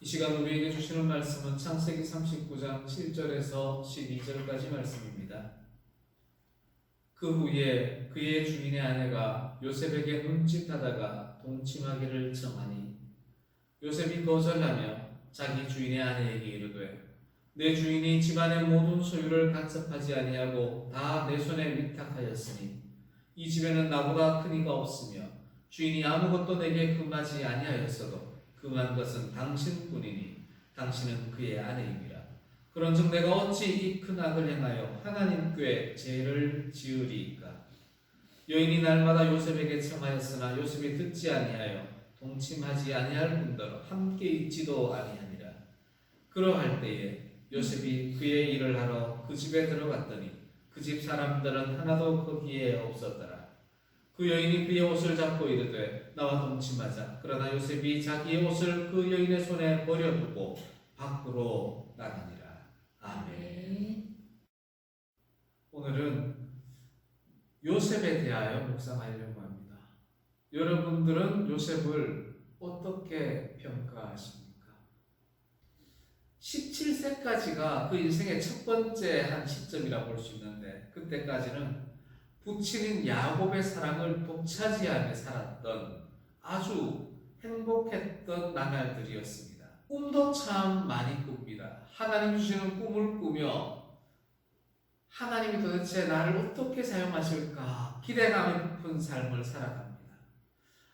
이 시간 우리에게 주시는 말씀은 창세기 39장 7절에서 12절까지 말씀입니다. 그 후에 그의 주인의 아내가 요셉에게 눈짓하다가 동침하기를 청하니 요셉이 거절하며 자기 주인의 아내에게 이르되 내 주인이 집안의 모든 소유를 간섭하지 아니하고 다 내 손에 위탁하였으니 이 집에는 나보다 큰 이가 없으며 주인이 아무것도 내게 금하지 아니하였어도 금한 것은 당신뿐이니 당신은 그의 아내이니라. 그런즉 내가 어찌 이 큰 악을 행하여 하나님께 죄를 지으리이까. 여인이 날마다 요셉에게 청하였으나 요셉이 듣지 아니하여 동침하지 아니할 뿐더러 함께 있지도 아니하니라. 그러할 때에 요셉이 그의 일을 하러 그 집에 들어갔더니 그 집 사람들은 하나도 거기에 없었더라. 그 여인이 그의 옷을 잡고 이르되 나와 동침하자. 그러나 요셉이 자기의 옷을 그 여인의 손에 버려두고 밖으로 나가니라. 아멘. 오늘은 요셉에 대하여 묵상하려고 합니다. 여러분들은 요셉을 어떻게 평가하십니까? 17세까지가 그 인생의 첫 번째 한 시점이라 볼 수 있는데 그때까지는 부친인 야곱의 사랑을 독차지하며 살았던 아주 행복했던 나날들이었습니다. 꿈도 참 많이 꿉니다. 하나님 주시는 꿈을 꾸며 하나님이 도대체 나를 어떻게 사용하실까 기대감이 깊은 삶을 살아갑니다.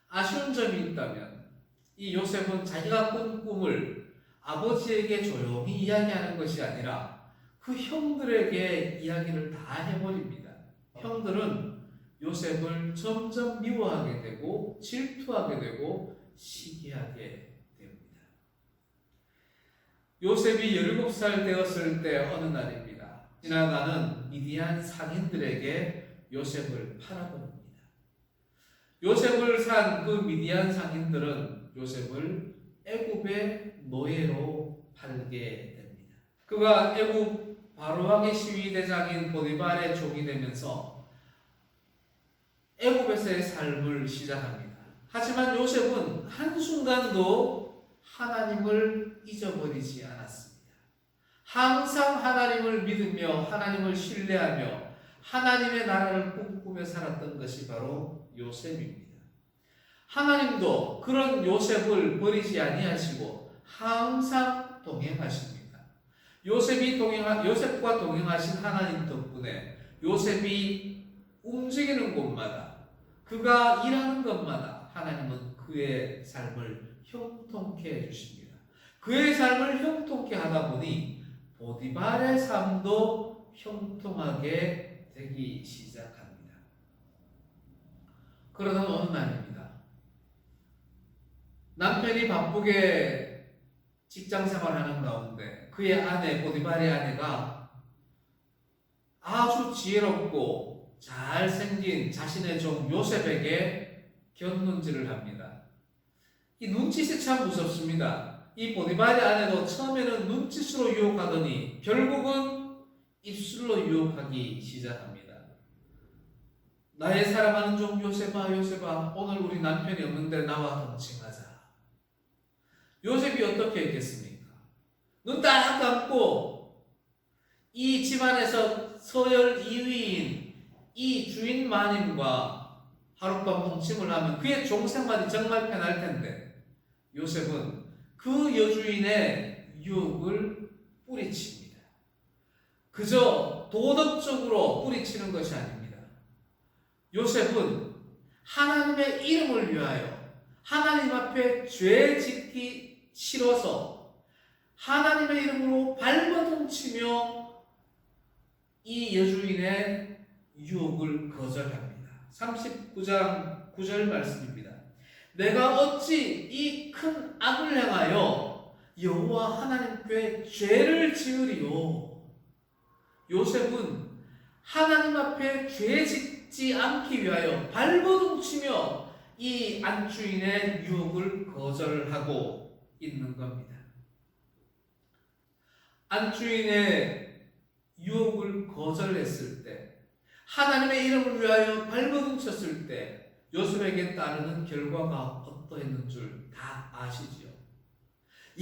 아쉬운 점이 있다면 이 요셉은 자기가 꾼 꿈을 아버지에게 조용히 이야기하는 것이 아니라 그 형들에게 이야기를 다 해버립니다. 형들은 요셉을 점점 미워하게 되고 질투하게 되고 시기하게 됩니다. 요셉이 17살 되었을 때 어느 날입니다. 지나가는 미디안 상인들에게 요셉을 팔아버립니다. 요셉을 산 그 미디안 상인들은 요셉을 애굽의 노예로 팔게 됩니다. 그가 애굽 바로왕의 시위대장인 보디발의 종이 되면서 애굽에서의 삶을 시작합니다. 하지만 요셉은 한순간도 하나님을 잊어버리지 않았습니다. 항상 하나님을 믿으며 하나님을 신뢰하며 하나님의 나라를 꿈꾸며 살았던 것이 바로 요셉입니다. 하나님도 그런 요셉을 버리지 아니하시고 항상 동행하십니다. 요셉과 동행하신 하나님 덕분에 요셉이 움직이는 곳마다 그가 일하는 것마다 하나님은 그의 삶을 형통케 해주십니다. 그의 삶을 형통케 하다 보니 보디발의 삶도 형통하게 되기 시작합니다. 그러던 어느 날입니다. 남편이 바쁘게 직장 생활하는 가운데 그의 아내 보디발의 아내가 아주 지혜롭고 잘생긴 자신의 종 요셉에게 곁눈질을 합니다. 이 눈짓이 참 무섭습니다. 이 보디발의 아내도 처음에는 눈짓으로 유혹하더니 결국은 입술로 유혹하기 시작합니다. 나의 사랑하는 종 요셉아, 요셉아, 오늘 우리 남편이 없는데 나와 동침하자. 요셉이 어떻게 했겠습니까? 눈 딱 감고 이 집안에서 서열 2위인 이 주인 마님과 하룻밤 동침을 하면 그의 종생활이 정말 편할 텐데 요셉은 그 여주인의 유혹을 뿌리칩니다. 그저 도덕적으로 뿌리치는 것이 아닙니다. 요셉은 하나님의 이름을 위하여 하나님 앞에 죄 짓기 싫어서 하나님의 이름으로 발버둥치며 이 여주인의 유혹을 거절합니다. 39장 9절 말씀입니다. 내가 어찌 이 큰 악을 행하여 여호와 하나님께 죄를 지으리요. 요셉은 하나님 앞에 죄 짓지 않기 위하여 발버둥치며 이 안주인의 유혹을 거절하고 있는 겁니다. 안주인의 유혹을 거절했을 때, 하나님의 이름을 위하여 발버둥쳤을 때 요셉에게 따르는 결과가 어떠했는 줄 다 아시지요.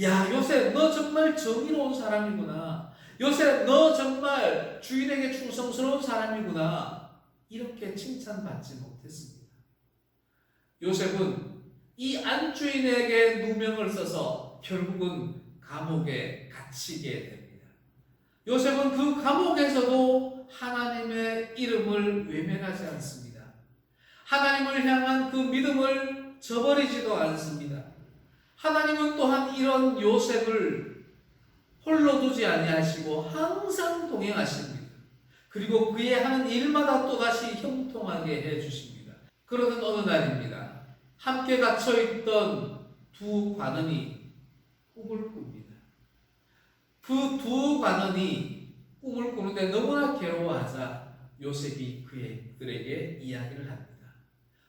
야, 요셉 너 정말 정의로운 사람이구나. 요셉 너 정말 주인에게 충성스러운 사람이구나. 이렇게 칭찬받지 못했습니다. 요셉은 이 안주인에게 누명을 써서 결국은 감옥에 갇히게 됩니다. 요셉은 그 감옥에서도 하나님의 이름을 외면하지 않습니다. 하나님을 향한 그 믿음을 저버리지도 않습니다. 하나님은 또한 이런 요셉을 홀로 두지 아니하시고 항상 동행하십니다. 그리고 그의 하는 일마다 또다시 형통하게 해주십니다. 그러던 어느 날입니다. 함께 갇혀있던 두 관원이 꿈을 꿉니다. 그 두 관원이 꿈을 꾸는데 너무나 괴로워하자 요셉이 그들에게 이야기를 합니다.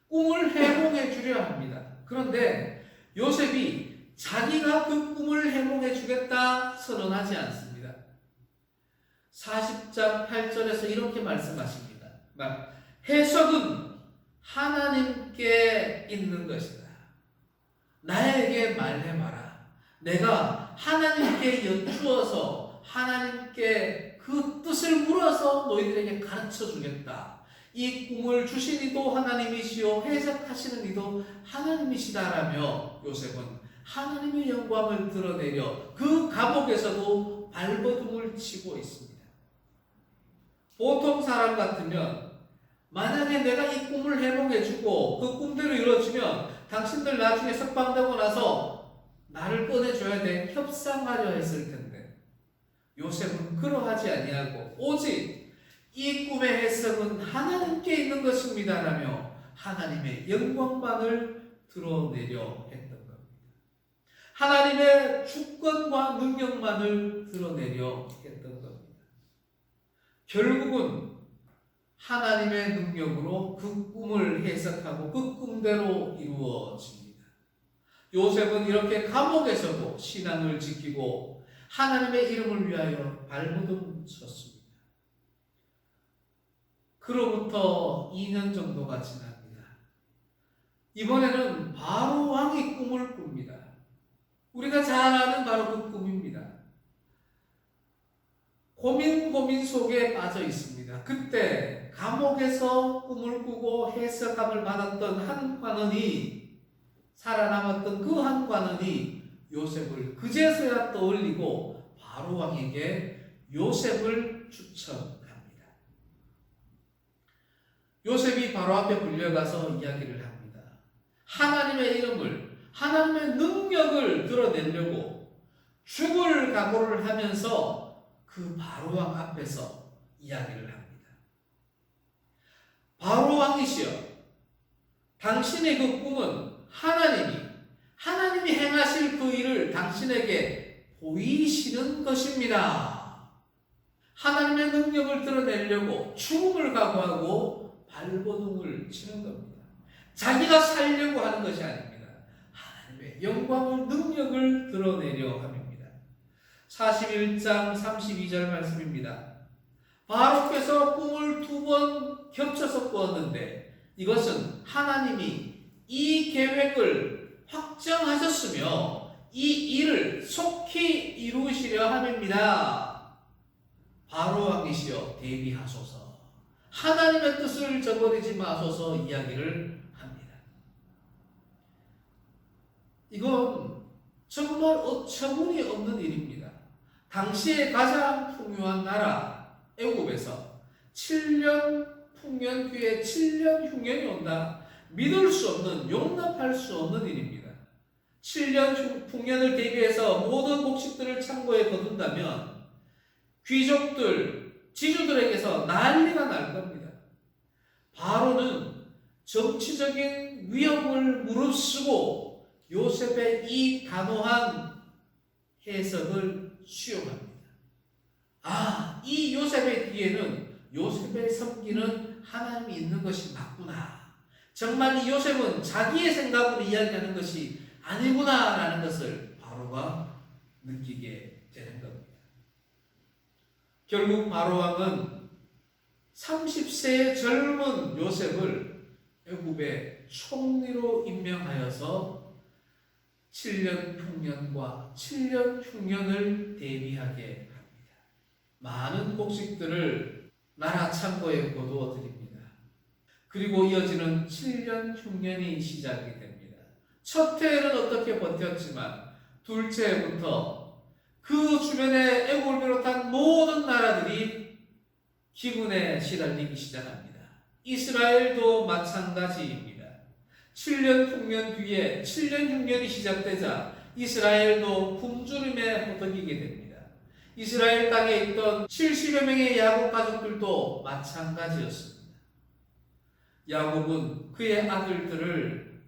꿈을 해몽해 주려 합니다. 그런데 요셉이 자기가 그 꿈을 해몽해 주겠다 선언하지 않습니다. 40장 8절에서 이렇게 말씀하십니다. 해석은 하나님께 있는 것이다. 나에게 말해봐라. 내가 하나님께 여쭈어서 하나님께 그 뜻을 물어서 너희들에게 가르쳐 주겠다. 이 꿈을 주신 이도 하나님이시요 해석하시는 이도 하나님이시다라며 요셉은 하나님의 영광을 드러내려 그 감옥에서도 발버둥을 치고 있습니다. 보통 사람 같으면 만약에 내가 이 꿈을 해몽해주고 그 꿈대로 이루어지면 당신들 나중에 석방되고 나서 나를 꺼내줘야 돼 협상하려 했을 텐데 요셉은 그러하지 아니하고 오직 이 꿈의 해석은 하나님께 있는 것입니다 라며 하나님의 영광만을 드러내려 했던 겁니다. 하나님의 주권과 능력만을 드러내려 했던 겁니다. 결국은 하나님의 능력으로 그 꿈을 해석하고 그 꿈대로 이루어집니다. 요셉은 이렇게 감옥에서도 신앙을 지키고 하나님의 이름을 위하여 발버둥 쳤습니다. 그로부터 2년 정도가 지납니다. 이번에는 바로 왕이 꿈을 꿉니다. 우리가 잘 아는 바로 그 꿈입니다. 고민 속에 빠져 있습니다. 그때 감옥에서 꿈을 꾸고 해석함을 받았던 한 관원이 살아남았던 그 한 관원이 요셉을 그제서야 떠올리고 바로 왕에게 요셉을 추천합니다. 요셉이 바로 앞에 불려가서 이야기를 합니다. 하나님의 이름을, 하나님의 능력을 드러내려고 죽을 각오를 하면서 그 바로왕 앞에서 이야기를 합니다. 바로왕이시여, 당신의 그 꿈은 하나님이 행하실 그 일을 당신에게 보이시는 것입니다. 하나님의 능력을 드러내려고 죽음을 각오하고 발버둥을 치는 겁니다. 자기가 살려고 하는 것이 아닙니다. 하나님의 영광을, 능력을 드러내려 합니다. 41장 32절 말씀입니다. 바로께서 꿈을 2번 겹쳐서 꾸었는데 이것은 하나님이 이 계획을 확정하셨으며 이 일을 속히 이루시려 함입니다. 바로 왕이시여 대비하소서. 하나님의 뜻을 저버리지 마소서 이야기를 합니다. 이건 정말 어처구니 없는 일입니다. 당시에 가장 풍요한 나라 애굽에서 7년 풍년 뒤에 7년 흉년이 온다. 믿을 수 없는, 용납할 수 없는 일입니다. 7년 풍년을 대비해서 모든 곡식들을 창고에 거둔다면 귀족들, 지주들에게서 난리가 날 겁니다. 바로는 정치적인 위협을 무릅쓰고 요셉의 이 단호한 해석을 수용합니다. 이 요셉의 뒤에는 요셉의 섬기는 하나님이 있는 것이 맞구나. 정말 이 요셉은 자기의 생각으로 이야기하는 것이 아니구나 라는 것을 바로가 느끼게 되는 겁니다. 결국 바로왕은 30세의 젊은 요셉을 애굽의 총리로 임명하여서 7년 흉년과 7년 흉년을 대비하게 합니다. 많은 곡식들을 나라 창고에 거두어 드립니다. 그리고 이어지는 7년 흉년이 시작이 됩니다. 첫 해에는 어떻게 버텼지만 둘째 해부터 그 주변의 애국을 비롯한 모든 나라들이 기근에 시달리기 시작합니다. 이스라엘도 마찬가지입니다. 7년 흉년 뒤에 7년 흉년이 시작되자 이스라엘도 굶주림에 허덕이게 됩니다. 이스라엘 땅에 있던 70여 명의 야곱 가족들도 마찬가지였습니다. 야곱은 그의 아들들을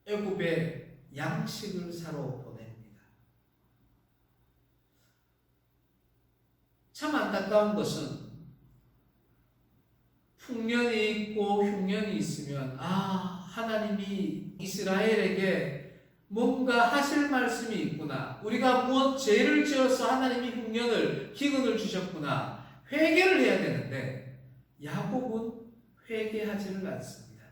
애굽에 양식을 사러 보냅니다. 참 안타까운 것은 풍년이 있고 흉년이 있으면 하나님이 이스라엘에게 뭔가 하실 말씀이 있구나. 우리가 무엇 죄를 지어서 하나님이 흉년을 기근을 주셨구나. 회개를 해야 되는데 야곱은 회개하지를 않습니다.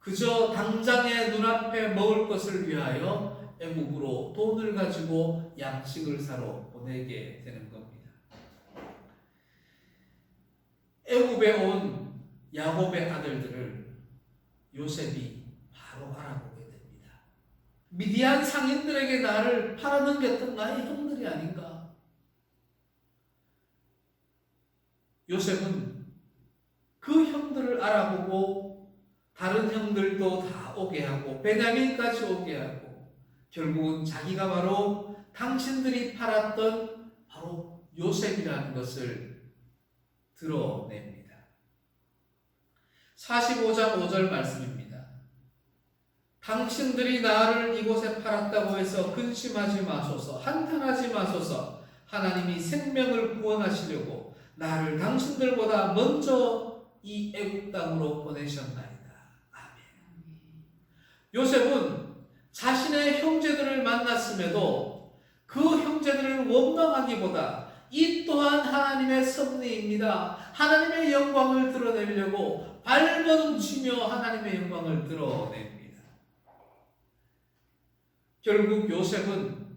그저 당장의 눈앞에 먹을 것을 위하여 애국으로 돈을 가지고 양식을 사러 보내게 되는 겁니다. 애굽에 온 야곱의 아들들을 요셉이 바로 알아보게 됩니다. 미디안 상인들에게 나를 팔아넘겼던 나의 형들이 아닌가? 요셉은 그 형들을 알아보고 다른 형들도 다 오게 하고 베냐민까지 오게 하고 결국은 자기가 바로 당신들이 팔았던 바로 요셉이라는 것을 드러냅니다. 45장 5절 말씀입니다. 당신들이 나를 이곳에 팔았다고 해서 근심하지 마소서, 한탄하지 마소서. 하나님이 생명을 구원하시려고 나를 당신들보다 먼저 이 애굽 땅으로 보내셨나이다. 아멘. 요셉은 자신의 형제들을 만났음에도 그 형제들을 원망하기보다 이 또한 하나님의 섭리입니다. 하나님의 영광을 드러내려고 발버둥치며 하나님의 영광을 드러냅니다. 결국 요셉은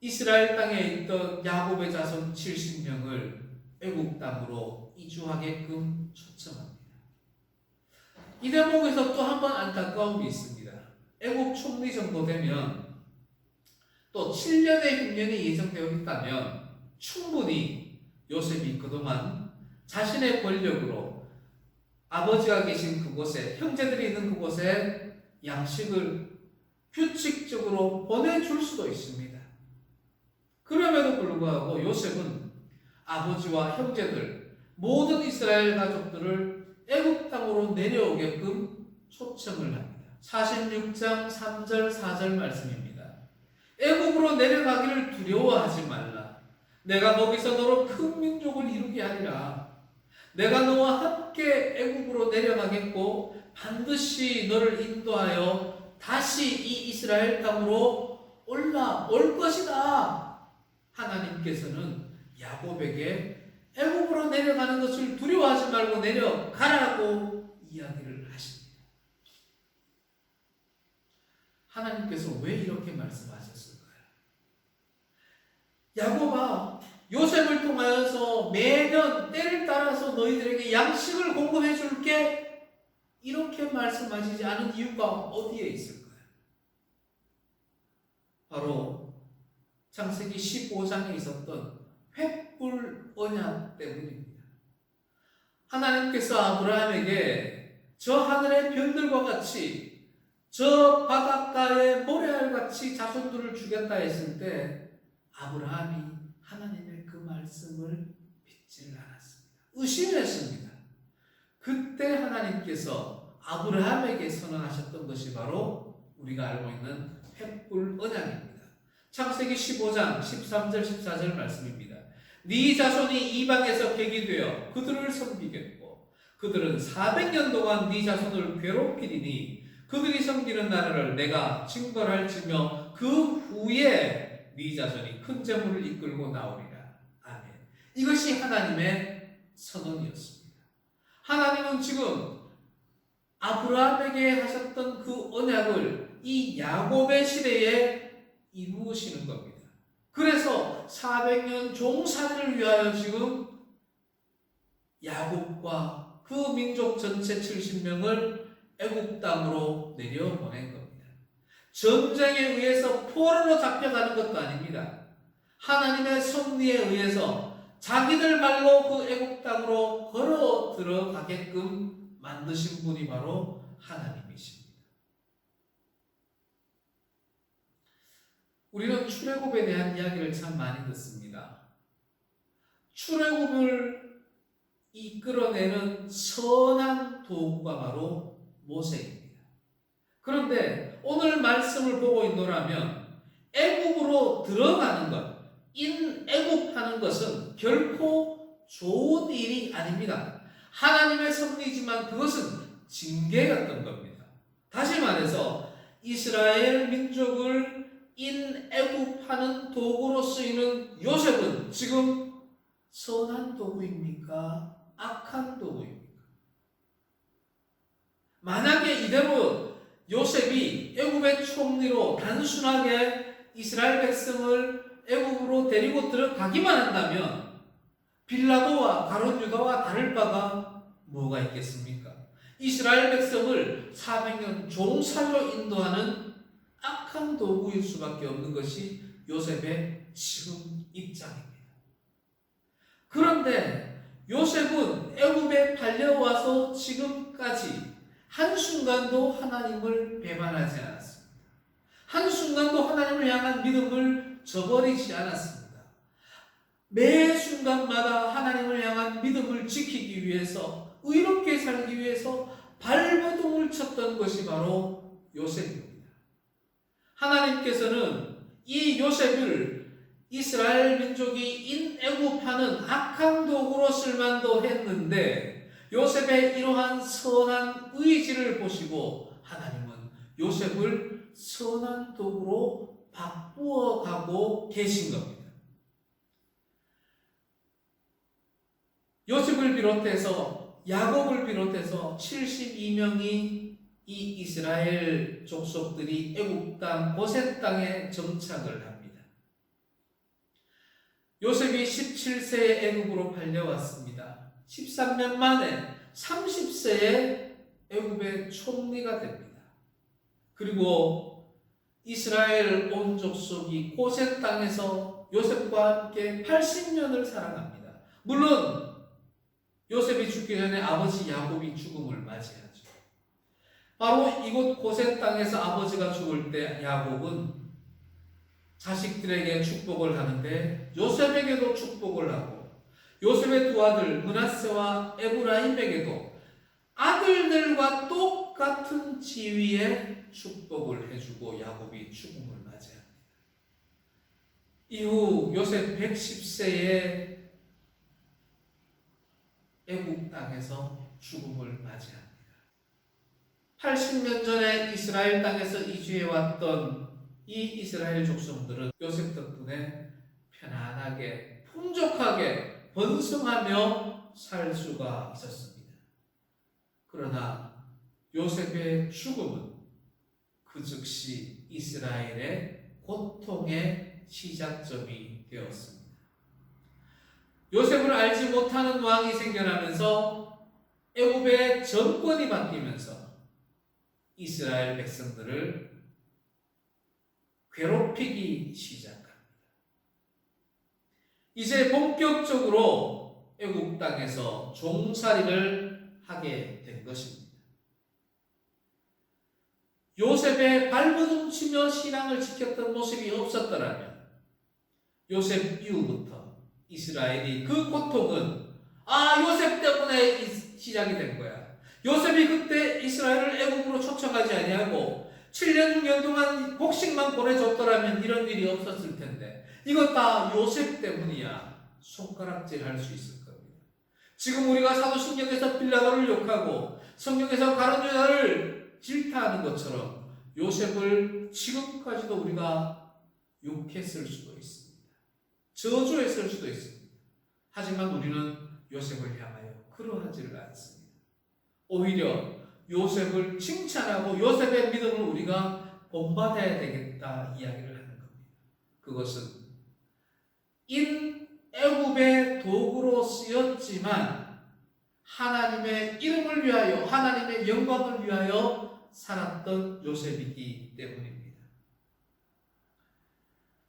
이스라엘 땅에 있던 야곱의 자손 70명을 애굽 땅으로 이주하게끔 초청합니다. 이 대목에서 또 한 번 안타까움이 있습니다. 애굽 총리 정도 되면 또 7년의 흉년이 예정되어 있다면 충분히 요셉이 그동안 자신의 권력으로 아버지가 계신 그곳에, 형제들이 있는 그곳에 양식을 규칙적으로 보내줄 수도 있습니다. 그럼에도 불구하고 요셉은 아버지와 형제들, 모든 이스라엘 가족들을 애굽 땅으로 내려오게끔 초청을 합니다. 46장 3절 4절 말씀입니다. 애굽으로 내려가기를 두려워하지 말라. 내가 거기서 너로 큰 민족을 이루게 하리라. 내가 너와 함께 애굽으로 내려가겠고 반드시 너를 인도하여 다시 이 이스라엘 땅으로 올라올 것이다. 하나님께서는 야곱에게 애굽으로 내려가는 것을 두려워하지 말고 내려가라고 이야기를 하십니다. 하나님께서 왜 이렇게 말씀하셨을까요? 야곱아, 요셉을 통하여서 매년 때를 따라서 너희들에게 양식을 공급해 줄게, 이렇게 말씀하시지 않은 이유가 어디에 있을까요? 바로 창세기 15장에 있었던 횃불 언약 때문입니다. 하나님께서 아브라함에게 저 하늘의 별들과 같이, 저 바닷가의 모래알같이 자손들을 주겠다 했을 때 아브라함이 하나님의 그 말씀을 믿지를 않았습니다. 의심했습니다. 그때 하나님께서 아브라함에게 선언하셨던 것이 바로 우리가 알고 있는 횃불 언약입니다. 창세기 15장 13절 14절 말씀입니다. 네 자손이 이방에서 객이 되어 그들을 섬기겠고 그들은 400년 동안 네 자손을 괴롭히리니 그들이 섬기는 나라를 내가 징벌할지며 그 후에 네 자손이 큰 재물을 이끌고 나오리라. 아멘. 이것이 하나님의 선언이었습니다. 하나님은 지금 아브라함에게 하셨던 그 언약을 이 야곱의 시대에 이루시는 겁니다. 그래서 400년 종살이를 위하여 지금 야곱과 그 민족 전체 70명을 애굽 땅으로 내려보낸 겁니다. 전쟁에 의해서 포로로 잡혀가는 것도 아닙니다. 하나님의 섭리에 의해서 자기들 발로 그 애굽 땅으로 걸어 들어가게끔 만드신 분이 바로 하나님이십니다. 우리는 출애굽에 대한 이야기를 참 많이 듣습니다. 출애굽을 이끌어내는 선한 도구가 바로 모세입니다. 그런데 오늘 말씀을 보고 있노라면 애굽으로 들어가는 것, 인애굽하는 것은 결코 좋은 일이 아닙니다. 하나님의 섭리지만 그것은 징계였던 겁니다. 다시 말해서 이스라엘 민족을 인애굽하는 도구로 쓰이는 요셉은 지금 선한 도구입니까? 악한 도구입니까? 만약에 이대로 요셉이 애굽의 총리로 단순하게 이스라엘 백성을 애굽으로 데리고 들어가기만 한다면 빌라도와 가룟 유다와 다를 바가 뭐가 있겠습니까? 이스라엘 백성을 400년 종살이로 인도하는 악한 도구일 수밖에 없는 것이 요셉의 지금 입장입니다. 그런데 요셉은 애굽에 팔려와서 지금까지 한순간도 하나님을 배반하지 않았습니다. 한순간도 하나님을 향한 믿음을 저버리지 않았습니다. 매 순간마다 하나님을 향한 믿음을 지키기 위해서, 의롭게 살기 위해서 발버둥을 쳤던 것이 바로 요셉입니다. 하나님께서는 이 요셉을 이스라엘 민족이 인애굽하는 악한 도구로 쓸만도 했는데 요셉의 이러한 선한 의지를 보시고 하나님은 요셉을 선한 도구로 바꾸어 가고 계신 겁니다. 요셉을 비롯해서 야곱을 비롯해서 72명이 이 이스라엘 족속들이 애굽 땅 고센 땅에 정착을 합니다. 요셉이 17세에 애굽으로 팔려왔습니다. 13년 만에 30세에 애굽의 총리가 됩니다. 그리고 이스라엘 온 족속이 고센 땅에서 요셉과 함께 80년을 살아갑니다. 물론 요셉이 죽기 전에 아버지 야곱이 죽음을 맞이하죠. 바로 이곳 고센 땅에서 아버지가 죽을 때 야곱은 자식들에게 축복을 하는데 요셉에게도 축복을 하고 요셉의 두 아들 므낫세와 에브라임에게도 아들들과 똑같은 지위의 축복을 해주고 야곱이 죽음을 맞이합니다. 이후 요셉 110세에 애굽 땅에서 죽음을 맞이합니다. 80년 전에 이스라엘 땅에서 이주해왔던 이 이스라엘 족속들은 요셉 덕분에 편안하게 풍족하게 번성하며 살 수가 있었습니다. 그러나 요셉의 죽음은 그 즉시 이스라엘의 고통의 시작점이 되었습니다. 요셉을 알지 못하는 왕이 생겨나면서 애굽의 정권이 바뀌면서 이스라엘 백성들을 괴롭히기 시작합니다. 이제 본격적으로 애굽 땅에서 종살이를 하게 된 것입니다. 요셉의 발버둥치며 신앙을 지켰던 모습이 없었더라면 요셉 이후부터 이스라엘이 그 고통은 요셉 때문에 시작이 된 거야. 요셉이 그때 이스라엘을 애굽으로 초청하지 아니하고 7년 6년 동안 곡식만 보내줬더라면 이런 일이 없었을 텐데 이것 다 요셉 때문이야. 손가락질 할 수 있을 겁니다. 지금 우리가 사도신경에서 빌라도를 욕하고 성경에서 가룟 유다를 질타하는 것처럼 요셉을 지금까지도 우리가 욕했을 수도 있습니다. 저주했을 수도 있습니다. 하지만 우리는 요셉을 향하여 그러하지를 않습니다. 오히려 요셉을 칭찬하고 요셉의 믿음을 우리가 본받아야 되겠다 이야기를 하는 겁니다. 그것은 애굽의 도구로 쓰였지만 하나님의 이름을 위하여 하나님의 영광을 위하여 살았던 요셉이기 때문입니다.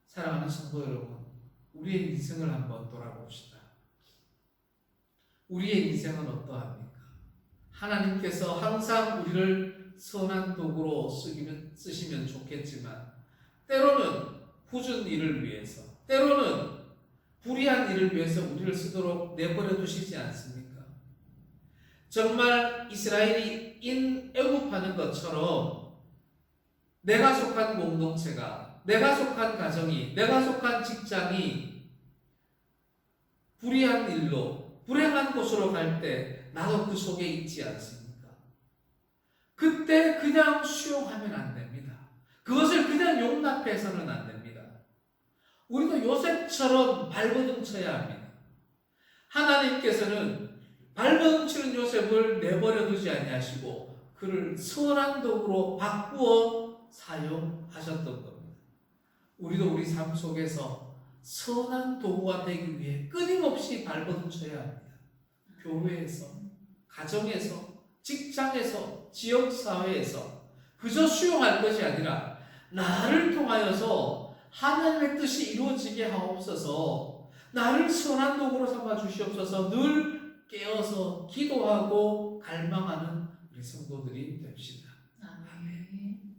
사랑하는 성도 여러분, 우리의 인생을 한번 돌아봅시다. 우리의 인생은 어떠합니까? 하나님께서 항상 우리를 선한 도구로 쓰시면 좋겠지만 때로는 굳은 일을 위해서, 때로는 불의한 일을 위해서 우리를 쓰도록 내버려 두시지 않습니까? 정말 이스라엘이 애굽하는 것처럼 내가 속한 공동체가, 내가 속한 가정이, 내가 속한 직장이 불의한 일로, 불행한 곳으로 갈 때 나도 그 속에 있지 않습니까? 그때 그냥 수용하면 안 됩니다. 그것을 그냥 용납해서는 안 됩니다. 우리도 요셉처럼 발버둥쳐야 합니다. 하나님께서는 발버둥치는 요셉을 내버려 두지 아니하시고 그를 선한 도구로 바꾸어 사용하셨던 겁니다. 우리도 우리 삶 속에서 선한 도구가 되기 위해 끊임없이 발버둥쳐야 합니다. 교회에서, 가정에서, 직장에서, 지역사회에서 그저 수용할 것이 아니라 나를 통하여서 하나님의 뜻이 이루어지게 하옵소서, 나를 선한 도구로 삼아 주시옵소서 늘 깨어서 기도하고 갈망하는 우리 성도들이 됩시다. 아멘.